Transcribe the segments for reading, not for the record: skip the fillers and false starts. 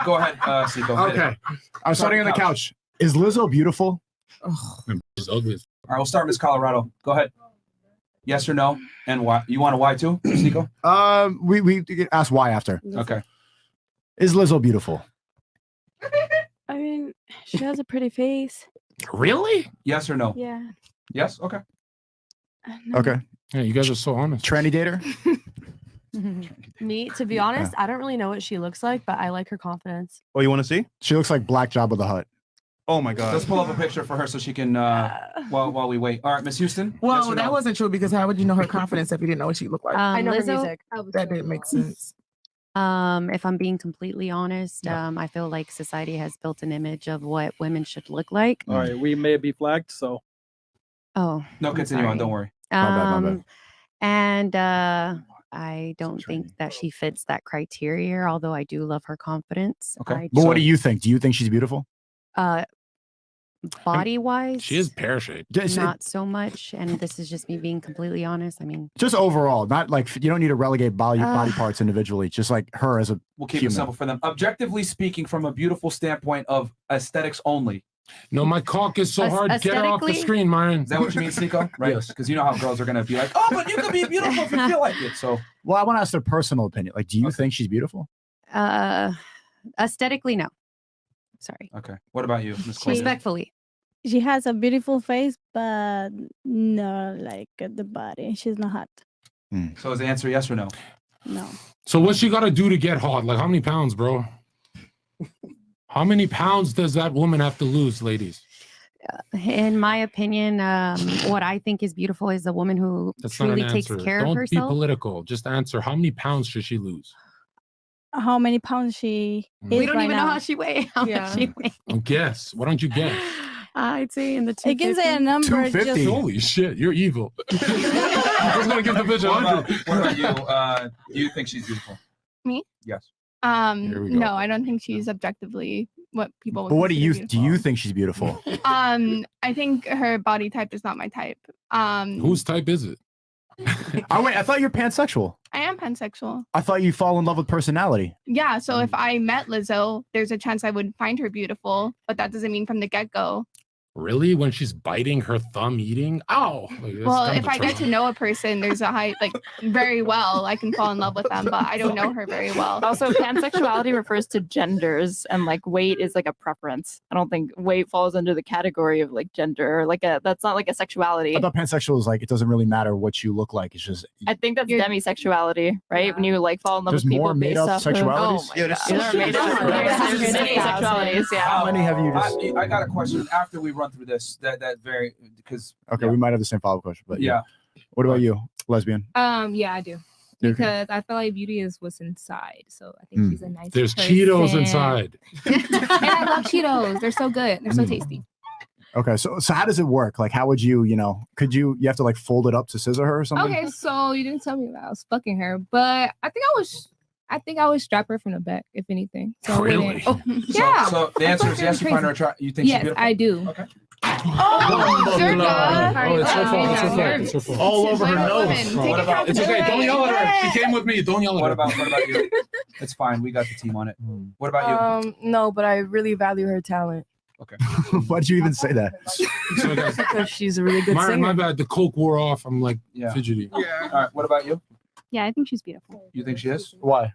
Go ahead, Seiko. Okay. I'm starting on the couch. Is Lizzo beautiful? She's ugly. All right, we'll start Miss Colorado. Go ahead. Yes or no? And why? You want a why too, Seiko? We ask why after. Okay. Is Lizzo beautiful? I mean, she has a pretty face. Really? Yes or no? Yeah. Yes. Okay. No. Okay. Yeah, you guys are so honest. Tranny dater? Me, to be honest, I don't really know what she looks like, but I like her confidence. Oh, you want to see? She looks like Black Jabba the Hutt. Oh my God. Let's pull up a picture for her so she can while we wait. All right, Miss Houston. Well, yes or that no? wasn't true because how would you know her confidence if you didn't know what she looked like? I know Lizzo, her music. That didn't make sense. If I'm being completely honest, I feel like society has built an image of what women should look like. All right, we may be flagged, so. Oh. No, continue on. Don't worry. My bad. And I don't think that she fits that criteria, although I do love her confidence. Okay. But what do you think? Do you think she's beautiful? Body wise, She is pear-shaped. not so much. And this is just me being completely honest. I mean, Just overall, not like you don't need to relegate body parts individually. Just like her as a We'll keep human. it simple for them. Objectively speaking, from a beautiful standpoint of aesthetics only. No, my cock is so hard. Get her off the Aesthetically? screen, Myron. Is that what you mean, Seiko? Right? Yes. Because you know how girls are going to be like, oh, but you can be beautiful if you feel like it. So, Well, I want to ask their personal opinion. Like, do you think she's beautiful? aesthetically, no. Sorry. okay. What about you, Miss Clinton? Respectfully. She has a beautiful face, but no, like the body. She's not hot. So is the answer yes or no? No. So what's she got to do to get hot? Like how many pounds, bro? How many pounds does that woman have to lose, ladies? In my opinion, what I think is beautiful is a woman who That's not an truly takes answer. care Don't of be herself. political. Just answer. How many pounds should she lose? How many pounds she is We don't right even now. know how she weighs. How much she weighs. Oh, guess. Why don't you guess? I'd say in the I can say a number. 250. Just, Holy shit, you're evil. I was gonna give the bitch What 100. about you? Do you think she's beautiful? Me? Yes. Here we go. No, I don't think she's objectively what people would But what do consider you beautiful. think she's beautiful? I think her body type is not my type. Whose type is it? Oh wait, I thought you're pansexual. I am pansexual. I thought you fall in love with personality. Yeah, so if I met Lizzo, there's a chance I would find her beautiful, but that doesn't mean from the get-go. Really? When she's biting her thumb eating? Ow! Like, that's Well, kind if of a I get to turn-on. know a person, there's a high, like, very well, I can fall in love with them, but I don't know her very well. Also, pansexuality refers to genders, and like weight is like a preference. I don't think weight falls under the category of like gender, like that's not like a sexuality. I thought pansexual is like it doesn't really matter what you look like. It's just I think that's demisexuality, right? When you like fall in love There's with people more made based up off of- sexualities? Oh my Yeah, God. there's There are made up- there's many sexualities, yeah. How many have you just? I got a question after we run through this. That very because Okay, we might have the same follow-up question, but yeah. What about you, lesbian? Yeah, I do. Okay. Because I feel like beauty is what's inside. So I think she's a nice There's person. Cheetos inside. And I love Cheetos. They're so good. They're so tasty. Okay, so how does it work? Like, how would you could you have to like fold it up to scissor her or something? Okay, so you didn't tell me that I was fucking her, but I think I would strap her from the back, if anything. So I wouldn't- Really? Oh, yeah. So the answer is yes. You find her attractive. You think she's Yes, beautiful? I do. Okay. Oh, Zherka. Oh, it's her fault. It's her fault. It's her fault. All over her nose. What about? It's okay. Don't yell at her. She came with me. Don't yell at her. What about you? It's fine. We got the team on it. What about you? No, but I really value her talent. Okay. Why'd you even say that? So, guys, Because she's a really good my singer. bad. The coke wore off. I'm like Yeah. fidgety. All right. What about you? Yeah, I think she's beautiful. You think she is? Why?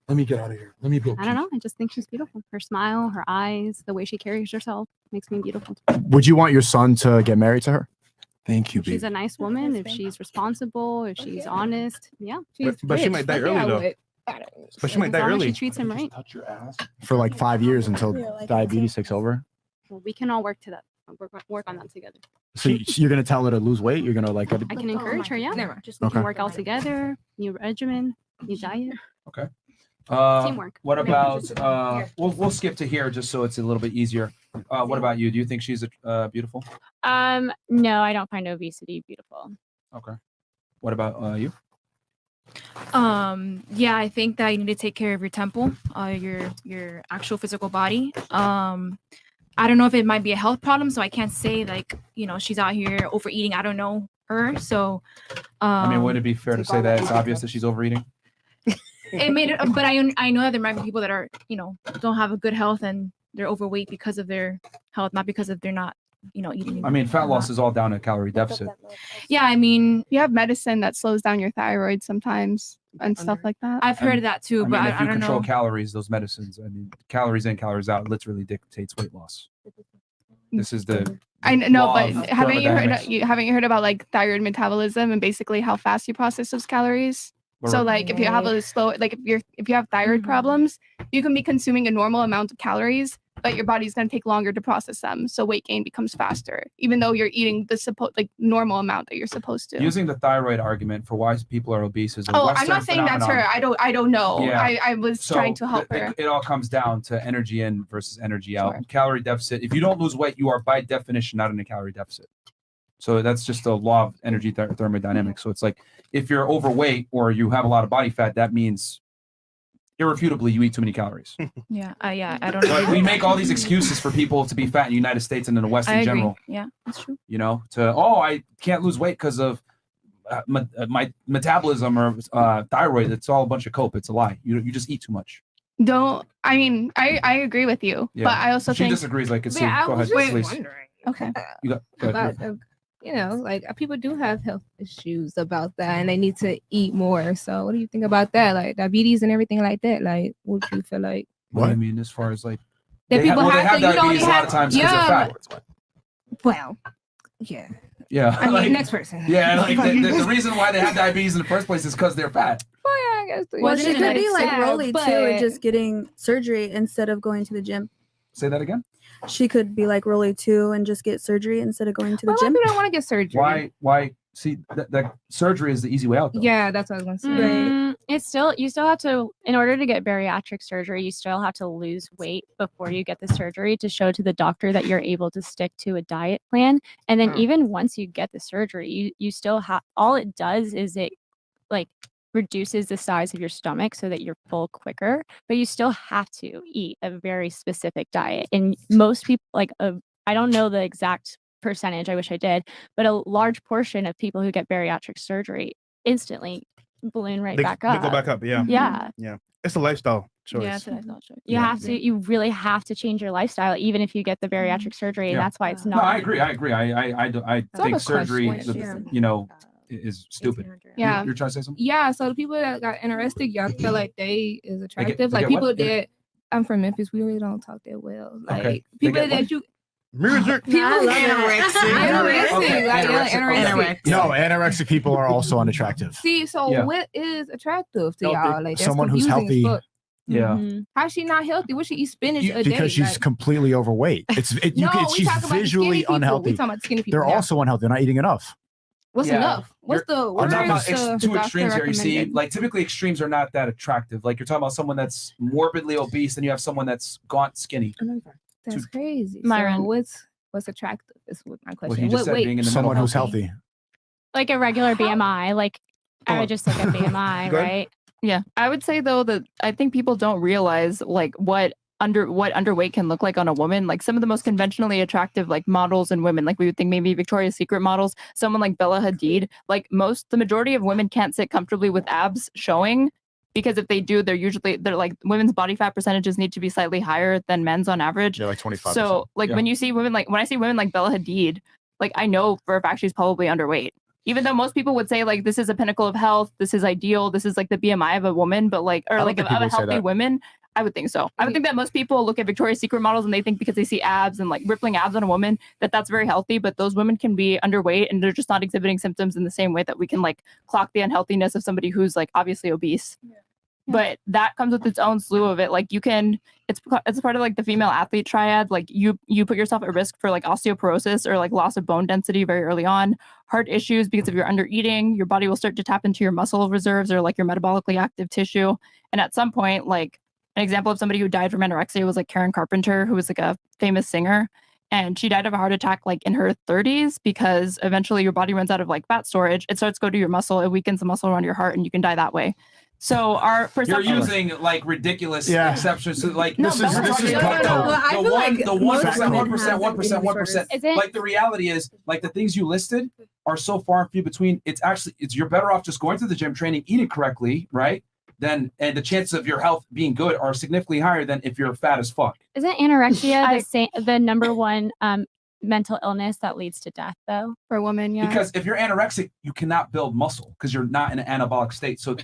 Let me get out of here. Let me go. I don't know. I just think she's beautiful. Her smile, her eyes, the way she carries herself makes me beautiful. Would you want your son to get married to her? Thank you, If she's baby. a nice woman, if she's responsible, if she's honest, yeah. But she might die early though. But she might die As long as early. she treats him right. For like 5 years until diabetes takes over. Well, we can all work to that. Work on that together. So you're gonna tell her to lose weight? You're gonna like? I can encourage her. Yeah. Just we Okay. can work all together. New regimen, new diet. Okay. Teamwork. What about? We'll skip to here just so it's a little bit easier. What about you? Do you think she's beautiful? No, I don't find obesity beautiful. Okay. What about you? Yeah, I think that you need to take care of your temple, your actual physical body. I don't know if it might be a health problem, so I can't say like, she's out here overeating. I don't know her. So I mean, would it be fair to say that it's obvious that she's overeating? it made it. But I know that there might be people that are, you know, don't have a good health and they're overweight because of their health, not because of they're not, you know, eating. I mean, fat loss is all down to calorie deficit. Yeah, I mean, you have medicine that slows down your thyroid sometimes and stuff like that. I've heard of that too, I but mean, if I you don't control know. calories, those medicines, I mean, calories in, calories out literally dictates weight loss. This is the I know, law but of haven't you heard? thermodynamics. Haven't you heard about like thyroid metabolism and basically how fast you process those calories? So like if you have a slow, like if you have thyroid problems, you can be consuming a normal amount of calories, but your body's gonna take longer to process them. So weight gain becomes faster, even though you're eating the normal amount that you're supposed to. Using the thyroid argument for why people are obese is a Oh, Western I'm not saying that's her. phenomenon. I don't know. Yeah. I was trying to help her. It all comes down to energy in versus energy out. Calorie deficit. If you don't lose weight, you are by definition not in a calorie deficit. So that's just a law of energy thermodynamics. So it's like if you're overweight or you have a lot of body fat, that means irrefutably you eat too many calories. Yeah, I don't know. But we make all these excuses for people to be fat in the United States and in the West in general. Yeah, that's true. You know, I can't lose weight because of my metabolism or thyroid. It's all a bunch of cope. It's a lie. You just eat too much. I mean, I agree with you, Yeah. but I also she think disagrees. Like, it's Yeah, I go was ahead, just please. wondering Okay. You got about you know, like people do have health issues about that, and they need to eat more. So, what do you think about that? Like diabetes and everything like that. Like, what do you feel like? What I mean, as far as like That people they have to, you know, diabetes they a lot have- of times because yeah, they're fat. Well, yeah. Yeah. I mean, like, next person. Yeah, like the reason why they have diabetes in the first place is because they're fat. Well, yeah, I guess. Well, she could be like Yeah, Rolly too, but- and just getting surgery instead of going to the gym. Say that again. She could be like Rolly too, and just get surgery instead of going to the Well, gym. people don't want to get surgery. Why? See, that surgery is the easy way out. Though. Yeah, that's what I was gonna say. It's still, you still have to, in order to get bariatric surgery, you still have to lose weight before you get the surgery to show to the doctor that you're able to stick to a diet plan. And then even once you get the surgery, you still have, all it does is it like reduces the size of your stomach so that you're full quicker, but you still have to eat a very specific diet. And most people, like, I don't know the exact percentage, I wish I did, but a large portion of people who get bariatric surgery instantly balloon right back up. They go back up. Yeah. Yeah. Yeah. It's a lifestyle choice. Yeah, it's a lifestyle choice. You really have to change your lifestyle, even if you get the bariatric surgery, and Yeah. that's why it's No, not. I agree. I think surgery, you know, is stupid. Yeah. You're trying to say something? Yeah, so the people that got anorexic, y'all feel like they is attractive. they Like get people what? that I'm from Memphis, we really don't talk that well. Like Okay. They people get that what? you Music. people Anorexic. anorexic, like anorexic. No, anorexic people are also unattractive. See, so Yeah. what is attractive to Healthy. y'all? Like that's Someone who's confusing as healthy. fuck. Yeah. How's she not healthy? What she eat spinach a day? Because she's Like, completely overweight. No, we she's talking about the skinny visually people. We unhealthy. talking about the skinny people They're now. also unhealthy. They're not eating enough. What's Yeah. enough? What's the I'm talking about the two doctor extremes here. You see, recommended? like typically extremes are not that attractive. Like you're talking about someone that's morbidly obese, and you have someone that's gaunt, skinny. That's crazy. Myron. So what's attractive is what my question. he just What said weight? being in the Someone middle. who's healthy. Like a regular BMI, like I would just look at BMI, Go ahead. right? Yeah, I would say though that I think people don't realize like what underweight can look like on a woman. Like some of the most conventionally attractive like models and women, like we would think maybe Victoria's Secret models, someone like Bella Hadid, like the majority of women can't sit comfortably with abs showing, because if they do, they're like women's body fat percentages need to be slightly higher than men's on average. Yeah, like 25%. So like Yeah. when you see women, like when I see women like Bella Hadid, like I know for a fact she's probably underweight. Even though most people would say like this is a pinnacle of health, this is ideal, this is like the BMI of a woman, but like I or don't like think of a people say healthy that. women, I would think so. I would think that most people look at Victoria's Secret models and they think because they see abs and like rippling abs on a woman that that's very healthy, but those women can be underweight and they're just not exhibiting symptoms in the same way that we can like clock the unhealthiness of somebody who's like obviously obese. But that comes with its own slew of it. Like you can, it's part of like the female athlete triad. Like you put yourself at risk for like osteoporosis or like loss of bone density very early on, heart issues because if you're under eating, your body will start to tap into your muscle reserves or like your metabolically active tissue. And at some point, like an example of somebody who died from anorexia was like Karen Carpenter, who was like a famous singer. And she died of a heart attack like in her 30s because eventually your body runs out of like fat storage. It starts to go to your muscle. It weakens the muscle around your heart and you can die that way. So our You're perception using like ridiculous Yeah. exceptions. So, like No, this but is we're this talking is about- the no, one, no, I the feel one, like the 1%, most 1%, 1%, 1%. Is it- Like the reality is, like the things you listed are so far and few between. It's you're better off just going to the gym, training, eating correctly, right? then and the chances of your health being good are significantly higher than if you're fat as fuck. Isn't anorexia the number one mental illness that leads to death, though? For women, yeah. Because if you're anorexic, you cannot build muscle because you're not in an anabolic state. So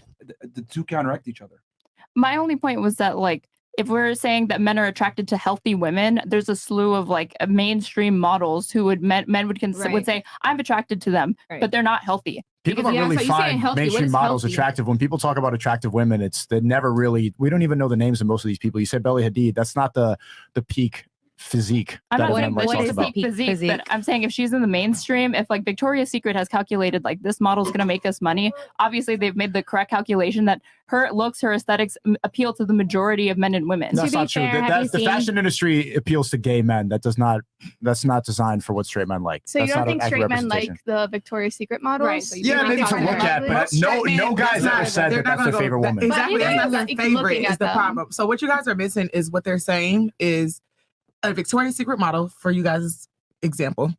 the two counteract each other. My only point was that, like, if we're saying that men are attracted to healthy women, there's a slew of like mainstream models who would men would say, I'm attracted to them, but they're not healthy. People don't really find mainstream models attractive. When people talk about attractive women, they never really, we don't even know the names of most of these people. You said Bella Hadid, that's not the peak physique. I'm that not men saying like that talk she's about. peak physique, but I'm saying if she's in the mainstream, if like Victoria's Secret has calculated like this model's going to make us money, obviously they've made the correct calculation that her looks, her aesthetics appeal to the majority of men and women. That's not true. The fashion industry appeals to gay men. That's not designed for what straight men like. So That's you don't not think an accurate straight men like representation. the Victoria's Secret models? Right, so Yeah, maybe to look at, but no guy's ever said that that's their favorite woman. Exactly, But that's not their even favorite looking is at the them. problem. So what you guys are missing is what they're saying is a Victoria's Secret model, for you guys' example,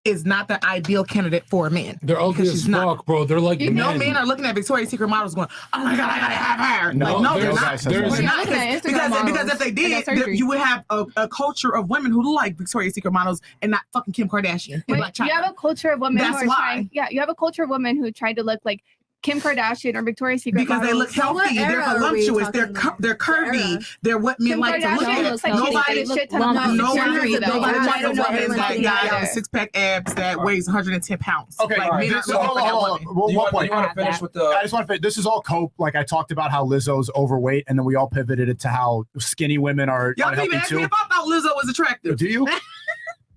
is not the ideal candidate for a man. They're ugly as fuck, bro. They're like No men are looking at Victoria's Secret models going, oh my God, I gotta have her. No, Like, no, they're there's- not. there's- They're not, Looking at Instagram because models if they and did, that surgery. you would have a culture of women who like Victoria's Secret models and not fucking Kim Kardashian. and Blac You Chyna. have a culture of women That's who are why. trying. Yeah, you have a culture of women who try to look like Kim Kardashian or Victoria's Secret Because they look models. healthy, they're voluptuous, they're curvy, they're what men Kim like to look Kardashian at. looks like she's Nobody, got a shit ton of surgery, though. nobody I don't wants a know woman everyone that thinking got either. six-pack abs that weighs 110 pounds. Okay, Like, men this- aren't hold looking on, for hold that on. woman. Well, Do you one want- point. do you want to finish with the? I just want to. This is all cope. Like I talked about how Lizzo's overweight, and then we all pivoted it to how skinny women are Y'all didn't unhealthy even ask me too. if I thought Lizzo was attractive. Do you?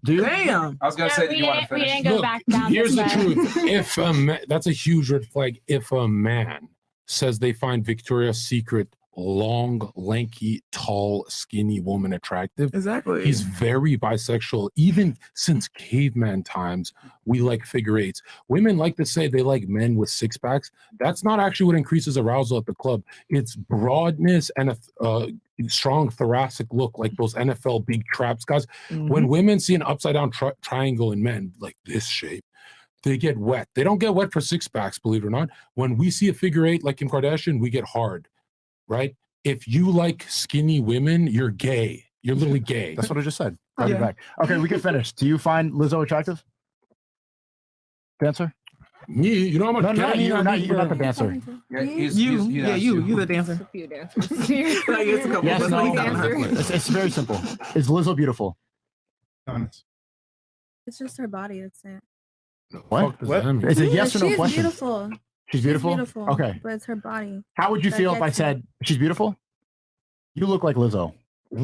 Do you? Damn. I was gonna say that you want to finish. Go back down Here's the this way. truth. If a that's a huge red flag. If a man says they find Victoria's Secret long, lanky, tall, skinny woman attractive, Exactly. he's very bisexual. Even since caveman times, we like figure eights. Women like to say they like men with six packs. That's not actually what increases arousal at the club. It's broadness and a strong thoracic look, like those NFL big traps guys. When women see an upside down triangle in men, like this shape, they get wet. They don't get wet for six packs, believe it or not. When we see a figure eight like Kim Kardashian, we get hard, right? If you like skinny women, you're gay. You're literally gay. That's what I just said. Right back. Okay, we can finish. Do you find Lizzo attractive? Dancer? Me, you know how much No, gay you're not the bro. dancer. Yeah, you the dancer. Few dancers. Like, it's a couple. Yes, That's no. what he's talking about. It's very simple. Is Lizzo beautiful? It's just her body. That's it. What? Does that mean? It's a yes or no She's question. beautiful. She's beautiful? She's beautiful. Okay. But it's her body. How would you that feel if I gets said she's beautiful? You look like Lizzo. Oh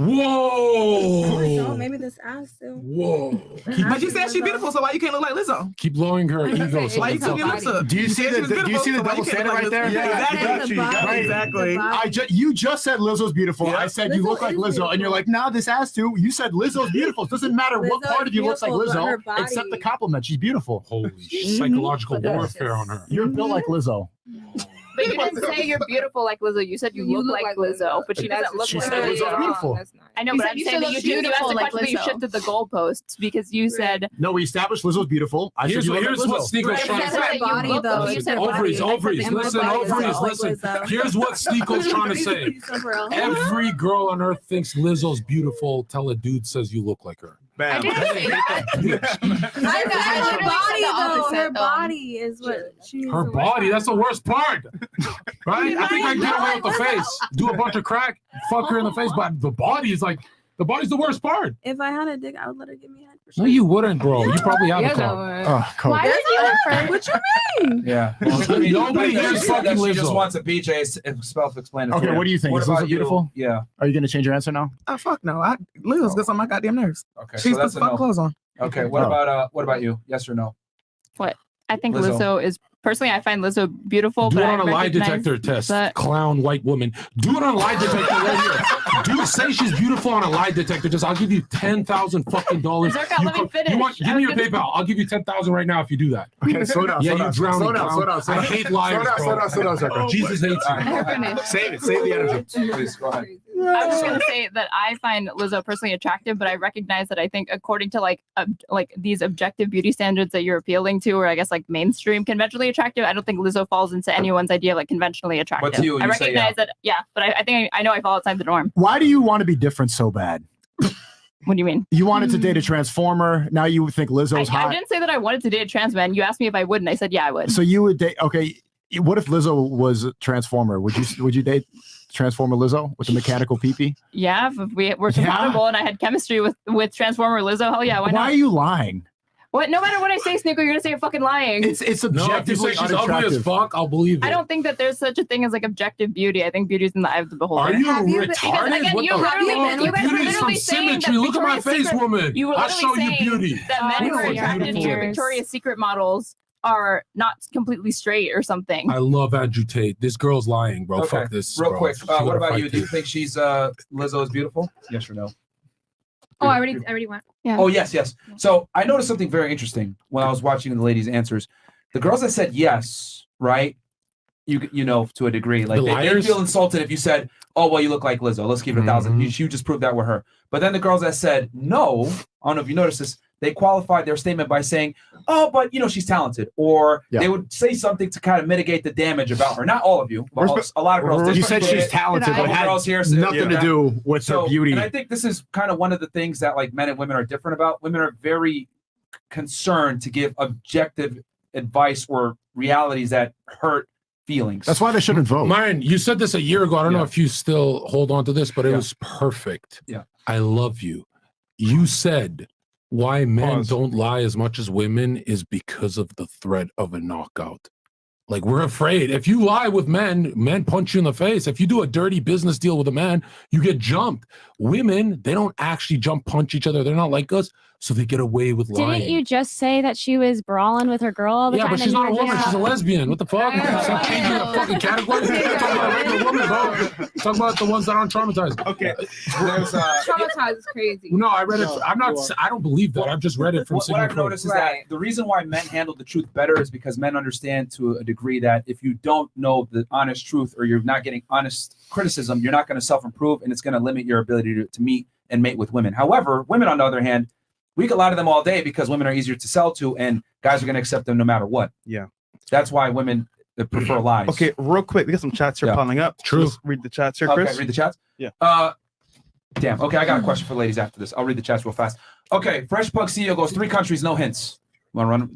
my God, Whoa! maybe this ass too. Whoa! But you said she's beautiful, so why you can't look like Lizzo? Keep blowing her ego. Why you took your lips up? Do you see said she the was do you beautiful, see the so why double you can't standard look right like there? Lizzo? Yeah, exactly. Exactly. You just said Lizzo's beautiful. I said you Lizzo look like is Lizzo, and beautiful. you're like, nah, this ass too. You said Lizzo's beautiful. It doesn't matter what Lizzo part is of you looks like beautiful, but her Lizzo, body- except the compliment. She's beautiful. Holy psychological But that's warfare on her. You're built like Lizzo. But you didn't say you're beautiful like Lizzo. You said you look like Lizzo, but she doesn't look She like said Lizzo's Lizzo. beautiful. I know, You but said I'm you saying should that look you asked beautiful the like question, but you Lizzo. shifted the goalposts because you said No, we established Lizzo's beautiful. I said Here's you what look like Lizzo. Sneako's trying to said say. you body, look- though. you said Ovaries, body. ovaries. And my Listen, body is ovaries. not like Listen. Lizzo. Here's what Sneako's trying to say. Every girl on earth thinks Lizzo's beautiful. Tell a dude says you look like her. Bam. I didn't say that. Her body, though. opposite, Her though. body is what she's. Her body, that's the worst part. Right? I think I can get away with the face. Do a bunch of crack, fuck her in the face, but the body is like, the body's the worst part. If I had a dick, I would let her give me a head. For No, sure. you wouldn't, bro. You probably have a Yeah, car. Oh, cool. Why did you refer? What you mean? Yeah. Nobody She hears said that fucking she just Lizzo. wants a BJ self-explanatory. Okay, what do you think? What Is about Lizzo you? beautiful? Yeah. Are you going to change your answer now? Oh fuck no! Lizzo's got some of my goddamn nerves. Okay. She's so that's the a fuck no. clothes on. Okay. Oh. What about you? Yes or no? What? I think Lizzo. Lizzo is personally. I find Lizzo beautiful. Do but it I on a lie recognize detector test. that- Clown white woman. Do it on a lie detector right here. Do say she's beautiful on a lie detector test. I'll give you $10,000 fucking dollars. Zherka, let me finish. Give me your PayPal. I'll give you $10,000 right now if you do that. Okay, slow down. Yeah, slow you down, drowning slow down, clown. slow down, slow I down. hate liars, Slow down, bro. slow down, Zherka. Jesus hates you. All right, go ahead. Save it. Save the energy. Please go ahead. I was just gonna say that I find Lizzo personally attractive, but I recognize that I think according to like these objective beauty standards that you're appealing to, or I guess like mainstream conventionally attractive, I don't think Lizzo falls into anyone's idea of like conventionally attractive. But to you, I you say recognize that, but I think I know I fall outside the norm. Why do you want to be different so bad? What do you mean? You wanted to date a transformer. Now you think Lizzo's hot. I didn't say that I wanted to date a trans man. You asked me if I would, and I said yeah, I would. So you would date? Okay. What if Lizzo was a transformer? Would you date Transformer Lizzo with the mechanical pee-pee? Yeah, if we were compatible and I had chemistry with Transformer Lizzo, hell yeah, why not? Why are you lying? What? No matter what I say, Sneaker, you're gonna say you're fucking lying. It's No, if you say objectively she's ugly as fuck, I'll believe it. I don't think that there's such a thing as like objective beauty. I think beauty is in the eye of the beholder. Are you retarded? Because, again, What you the literally, fuck? Beauty is some symmetry. Look at my face, woman. You were I'll literally show you saying beauty. that men who are attracted to Victoria's Secret models are not completely straight or something. I love Andrew Tate. This girl's lying, bro. Okay. Fuck this. Real bro. quick, She what gotta about fight you? Do you this. think she's Lizzo is beautiful? Yes or no? Oh, I already went. Yeah. Oh, yes. So I noticed something very interesting when I was watching the ladies' answers. The girls that said yes, right? You know, to a degree, like The they liars? feel insulted if you said, "Oh, well, you look like Lizzo. Let's give it 1,000." Mm-hmm. You just proved that with her. But then the girls that said no, I don't know if you noticed this. They qualified their statement by saying, "Oh, but she's talented," or they would say something to kind of mitigate the damage about her. Not all of you, but a lot of girls. You said she's talented, but it had nothing to do with her beauty. And I think this is kind of one of the things that like men and women are different about. Women are very concerned to give objective advice or realities that hurt feelings. That's why they shouldn't vote. Myron, you said this a year ago. I don't know if you still hold on to this, but it was perfect. Yeah. I love you. You said why men don't lie as much as women is because of the threat of a knockout. Like, we're afraid. If you lie with men punch you in the face. If you do a dirty business deal with a man, you get jumped. Women, they don't actually punch each other. They're not like us, so they get away with lying. Didn't you just say that she was brawling with her girl all the time? Yeah, but she's not a woman. She's a lesbian. What the fuck? Stop changing the fucking category. Talk about a regular woman, bro. Talk about the ones that aren't traumatized. Okay. Traumatized is crazy. No, I read it. I don't believe that. I've just read it from What I've noticed is that the reason why men handle the truth better is because men understand to a degree that if you don't know the honest truth or you're not getting honest criticism, you're not going to self-improve, and it's going to limit your ability to meet and mate with women. However, women, on the other hand, we get a lot of them all day because women are easier to sell to, and guys are going to accept them no matter what. Yeah. That's why women prefer lies. Okay, real quick, we got some chats here piling up. True. Let's read the chats here, Chris. Okay, read the chats? Yeah. Damn. Okay, I got a question for ladies after this. I'll read the chats real fast. Okay, Fresh Pug CEO goes 3 countries, no hints. Want to run?